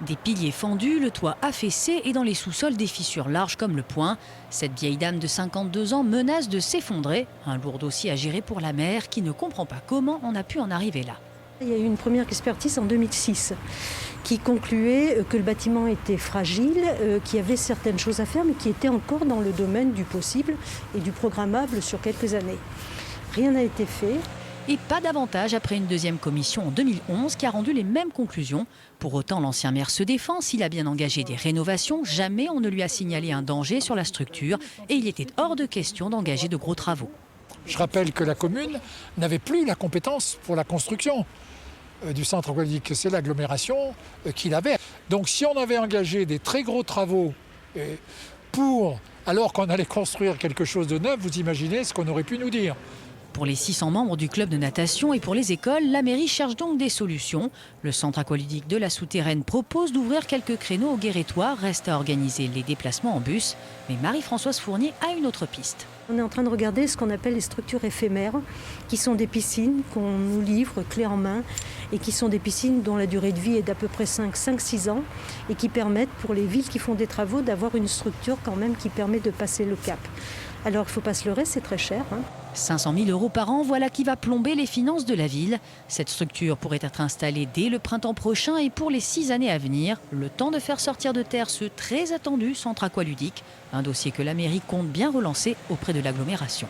Des piliers fendus, le toit affaissé et dans les sous-sols des fissures larges comme le poing. Cette vieille dame de 52 ans menace de s'effondrer. Un lourd dossier à gérer pour la maire qui ne comprend pas comment on a pu en arriver là. Il y a eu une première expertise en 2006 qui concluait que le bâtiment était fragile, qu'il y avait certaines choses à faire mais qui étaient encore dans le domaine du possible et du programmable sur quelques années. Rien n'a été fait. Et pas davantage après une deuxième commission en 2011 qui a rendu les mêmes conclusions. Pour autant, l'ancien maire se défend. S'il a bien engagé des rénovations, jamais on ne lui a signalé un danger sur la structure et il était hors de question d'engager de gros travaux. Je rappelle que la commune n'avait plus la compétence pour la construction du centre aquatique. C'est l'agglomération qui l'avait. Donc si on avait engagé des très gros travaux alors qu'on allait construire quelque chose de neuf, vous imaginez ce qu'on aurait pu nous dire. Pour les 600 membres du club de natation et pour les écoles, la mairie cherche donc des solutions. Le centre aqualudique de la Souterraine propose d'ouvrir quelques créneaux au Guérétois. Reste à organiser les déplacements en bus. Mais Marie-Françoise Fournier a une autre piste. On est en train de regarder ce qu'on appelle les structures éphémères, qui sont des piscines qu'on nous livre clé en main et qui sont des piscines dont la durée de vie est d'à peu près 5-6 ans et qui permettent pour les villes qui font des travaux d'avoir une structure quand même qui permet de passer le cap. Alors il ne faut pas se leurrer, c'est très cher. 500 000 € par an, voilà qui va plomber les finances de la ville. Cette structure pourrait être installée dès le printemps prochain et pour les 6 années à venir, le temps de faire sortir de terre ce très attendu centre aqualudique. Un dossier que la mairie compte bien relancer auprès de l'agglomération.